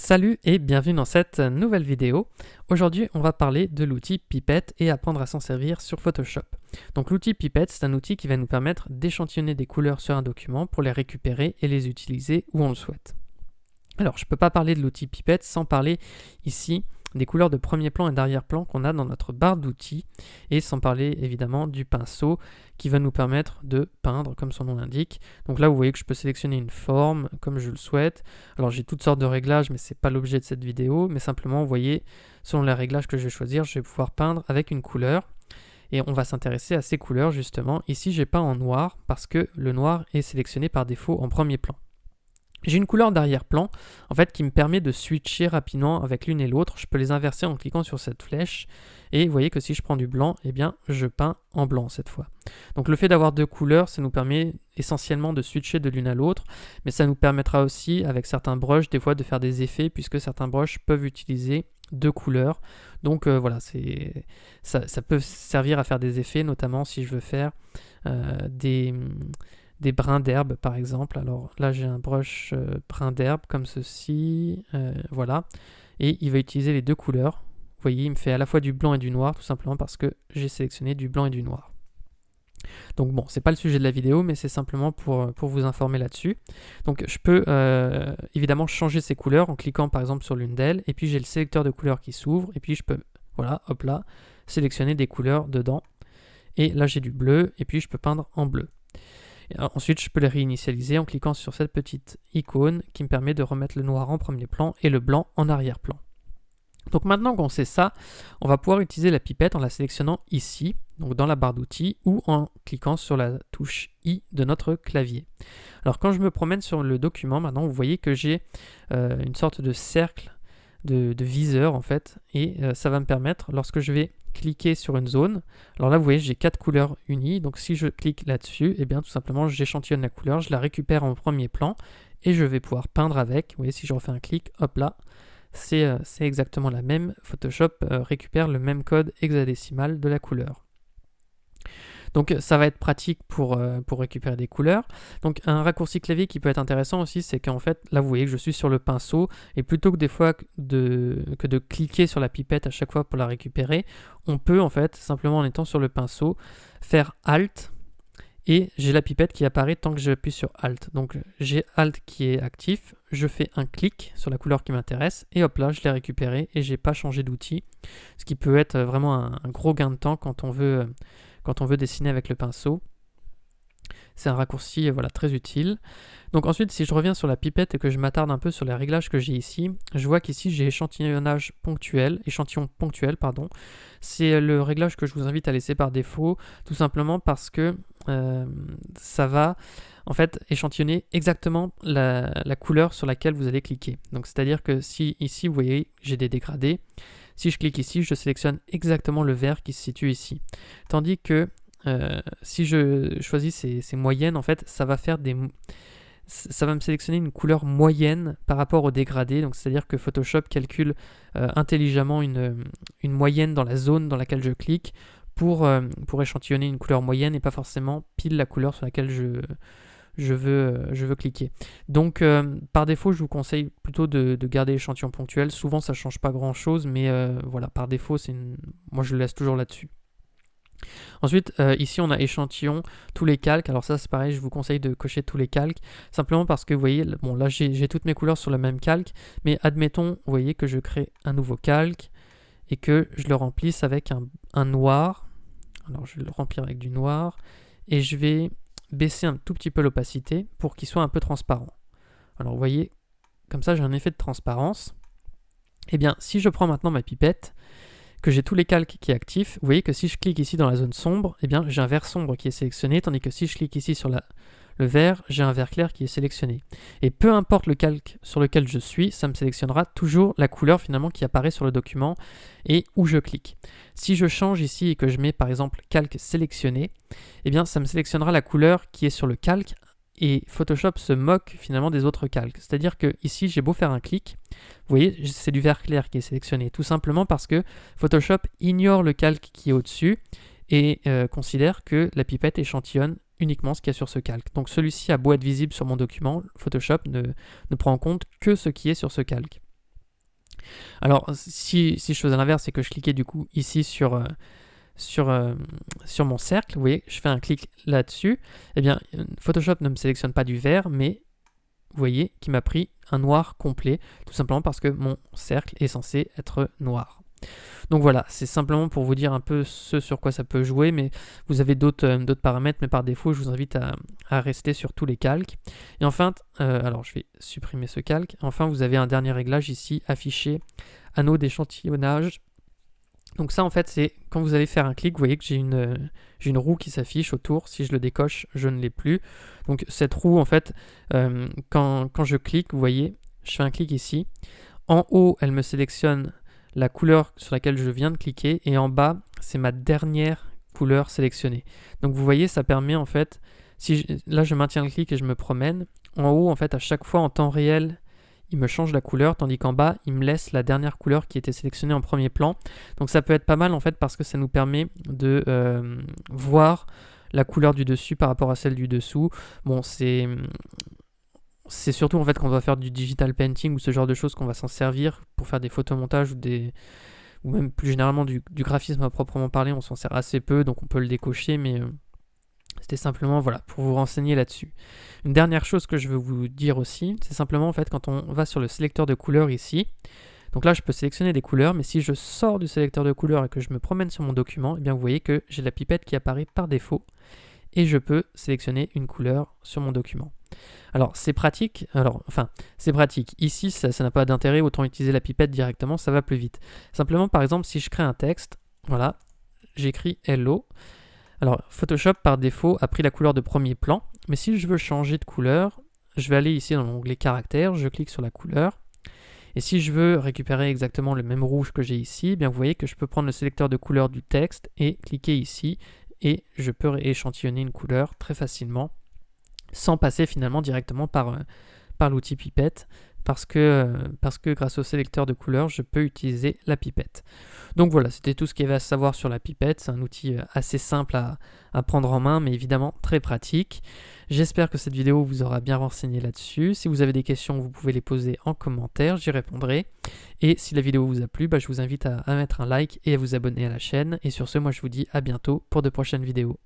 Salut et bienvenue dans cette nouvelle vidéo. Aujourd'hui, on va parler de l'outil Pipette et apprendre à s'en servir sur Photoshop. Donc l'outil Pipette, c'est un outil qui va nous permettre d'échantillonner des couleurs sur un document pour les récupérer et les utiliser où on le souhaite. Alors, je ne peux pas parler de l'outil Pipette sans parler ici des couleurs de premier plan et d'arrière-plan qu'on a dans notre barre d'outils et sans parler évidemment du pinceau qui va nous permettre de peindre comme son nom l'indique. Donc là vous voyez que je peux sélectionner une forme comme je le souhaite. Alors j'ai toutes sortes de réglages mais c'est pas l'objet de cette vidéo, mais simplement vous voyez selon les réglages que je vais choisir je vais pouvoir peindre avec une couleur et on va s'intéresser à ces couleurs justement. Ici j'ai peint en noir parce que le noir est sélectionné par défaut en premier plan. J'ai une couleur d'arrière-plan en fait qui me permet de switcher rapidement avec l'une et l'autre. Je peux les inverser en cliquant sur cette flèche et vous voyez que si je prends du blanc, eh bien je peins en blanc cette fois. Donc le fait d'avoir deux couleurs, ça nous permet essentiellement de switcher de l'une à l'autre, mais ça nous permettra aussi avec certains brushes des fois de faire des effets puisque certains brushes peuvent utiliser deux couleurs. Donc voilà, ça peut servir à faire des effets, notamment si je veux faire des brins d'herbe par exemple. Alors là j'ai un brush brin d'herbe comme ceci, voilà, et il va utiliser les deux couleurs. Vous voyez, il me fait à la fois du blanc et du noir tout simplement parce que j'ai sélectionné du blanc et du noir. Donc bon, c'est pas le sujet de la vidéo, mais c'est simplement pour vous informer là-dessus. Donc je peux évidemment changer ces couleurs en cliquant par exemple sur l'une d'elles, et puis j'ai le sélecteur de couleurs qui s'ouvre, et puis je peux, voilà, hop là, sélectionner des couleurs dedans. Et là j'ai du bleu, et puis je peux peindre en bleu. Ensuite, je peux les réinitialiser en cliquant sur cette petite icône qui me permet de remettre le noir en premier plan et le blanc en arrière-plan. Donc maintenant qu'on sait ça, on va pouvoir utiliser la pipette en la sélectionnant ici, donc dans la barre d'outils, ou en cliquant sur la touche I de notre clavier. Alors quand je me promène sur le document, maintenant vous voyez que j'ai une sorte de cercle de viseur en fait, et ça va me permettre, lorsque je vais cliquer sur une zone, alors là vous voyez j'ai 4 couleurs unies, donc si je clique là-dessus, et bien tout simplement j'échantillonne la couleur, je la récupère en premier plan, et je vais pouvoir peindre avec. Vous voyez, si je refais un clic, hop là, c'est exactement la même. Photoshop récupère le même code hexadécimal de la couleur. Donc ça va être pratique pour récupérer des couleurs. Donc un raccourci clavier qui peut être intéressant aussi, c'est qu'en fait, là vous voyez que je suis sur le pinceau, et plutôt que des fois que de cliquer sur la pipette à chaque fois pour la récupérer, on peut en fait, simplement en étant sur le pinceau, faire Alt, et j'ai la pipette qui apparaît tant que j'appuie sur Alt. Donc j'ai Alt qui est actif, je fais un clic sur la couleur qui m'intéresse, et hop là, je l'ai récupéré, et j'ai pas changé d'outil, ce qui peut être vraiment un gros gain de temps quand on veut dessiner avec le pinceau. C'est un raccourci voilà, très utile. Donc ensuite, si je reviens sur la pipette et que je m'attarde un peu sur les réglages que j'ai ici, je vois qu'ici j'ai échantillon ponctuel. C'est le réglage que je vous invite à laisser par défaut, tout simplement parce que ça va en fait échantillonner exactement la couleur sur laquelle vous allez cliquer. Donc c'est-à-dire que si ici vous voyez j'ai des dégradés, si je clique ici, je sélectionne exactement le vert qui se situe ici. Tandis que si je choisis ces moyennes, en fait, ça va me sélectionner une couleur moyenne par rapport au dégradé. Donc c'est-à-dire que Photoshop calcule intelligemment une moyenne dans la zone dans laquelle je clique pour échantillonner une couleur moyenne et pas forcément pile la couleur sur laquelle je veux cliquer. Donc par défaut je vous conseille plutôt de garder l'échantillon ponctuel. Souvent ça change pas grand chose, mais voilà, par défaut moi je le laisse toujours là-dessus. Ensuite ici on a échantillon tous les calques. Alors ça c'est pareil, je vous conseille de cocher tous les calques simplement parce que vous voyez, bon là j'ai toutes mes couleurs sur le même calque, mais admettons vous voyez que je crée un nouveau calque et que je le remplisse avec un noir. Alors je vais le remplir avec du noir et je vais baisser un tout petit peu l'opacité pour qu'il soit un peu transparent. Alors vous voyez, comme ça j'ai un effet de transparence. Et bien si je prends maintenant ma pipette, que j'ai tous les calques qui est actif, vous voyez que si je clique ici dans la zone sombre, et bien j'ai un vert sombre qui est sélectionné, tandis que si je clique ici sur le vert, j'ai un vert clair qui est sélectionné. Et peu importe le calque sur lequel je suis, ça me sélectionnera toujours la couleur finalement qui apparaît sur le document et où je clique. Si je change ici et que je mets par exemple calque sélectionné, eh bien ça me sélectionnera la couleur qui est sur le calque et Photoshop se moque finalement des autres calques. C'est-à-dire que ici j'ai beau faire un clic, vous voyez c'est du vert clair qui est sélectionné, tout simplement parce que Photoshop ignore le calque qui est au-dessus et considère que la pipette échantillonne uniquement ce qu'il y a sur ce calque. Donc celui-ci a beau être visible sur mon document, Photoshop ne prend en compte que ce qui est sur ce calque. Alors si je faisais l'inverse, c'est que je cliquais du coup ici sur mon cercle, vous voyez, je fais un clic là-dessus, eh bien Photoshop ne me sélectionne pas du vert, mais vous voyez qu'il m'a pris un noir complet, tout simplement parce que mon cercle est censé être noir. Donc voilà, c'est simplement pour vous dire un peu ce sur quoi ça peut jouer, mais vous avez d'autres paramètres, mais par défaut, je vous invite à rester sur tous les calques. Et enfin, alors je vais supprimer ce calque. Enfin, vous avez un dernier réglage ici, afficher anneau d'échantillonnage. Donc ça, en fait, c'est quand vous allez faire un clic, vous voyez que j'ai une roue qui s'affiche autour. Si je le décoche, je ne l'ai plus. Donc cette roue, en fait, quand je clique, vous voyez, je fais un clic ici. En haut, elle me sélectionne la couleur sur laquelle je viens de cliquer, et en bas, c'est ma dernière couleur sélectionnée. Donc vous voyez, ça permet en fait, là je maintiens le clic et je me promène, en haut, en fait, à chaque fois en temps réel, il me change la couleur, tandis qu'en bas, il me laisse la dernière couleur qui était sélectionnée en premier plan. Donc ça peut être pas mal en fait, parce que ça nous permet de voir la couleur du dessus par rapport à celle du dessous. Bon, c'est surtout en fait quand on va faire du digital painting ou ce genre de choses qu'on va s'en servir pour faire des photomontages ou même plus généralement du graphisme à proprement parler. On s'en sert assez peu, donc on peut le décocher, mais c'était simplement voilà, pour vous renseigner là-dessus. Une dernière chose que je veux vous dire aussi, c'est simplement en fait quand on va sur le sélecteur de couleurs ici, donc là je peux sélectionner des couleurs, mais si je sors du sélecteur de couleurs et que je me promène sur mon document, eh bien vous voyez que j'ai la pipette qui apparaît par défaut et je peux sélectionner une couleur sur mon document. Alors c'est pratique, c'est pratique. Ici ça n'a pas d'intérêt, autant utiliser la pipette directement, ça va plus vite. Simplement par exemple si je crée un texte, voilà, j'écris hello. Alors Photoshop par défaut a pris la couleur de premier plan, mais si je veux changer de couleur, je vais aller ici dans l'onglet caractères, je clique sur la couleur. Et si je veux récupérer exactement le même rouge que j'ai ici, eh bien vous voyez que je peux prendre le sélecteur de couleur du texte et cliquer ici, et je peux échantillonner une couleur très facilement, sans passer finalement directement par l'outil pipette, parce que grâce au sélecteur de couleurs, je peux utiliser la pipette. Donc voilà, c'était tout ce qu'il y avait à savoir sur la pipette. C'est un outil assez simple à prendre en main, mais évidemment très pratique. J'espère que cette vidéo vous aura bien renseigné là-dessus. Si vous avez des questions, vous pouvez les poser en commentaire, j'y répondrai. Et si la vidéo vous a plu, je vous invite à mettre un like et à vous abonner à la chaîne. Et sur ce, moi je vous dis à bientôt pour de prochaines vidéos.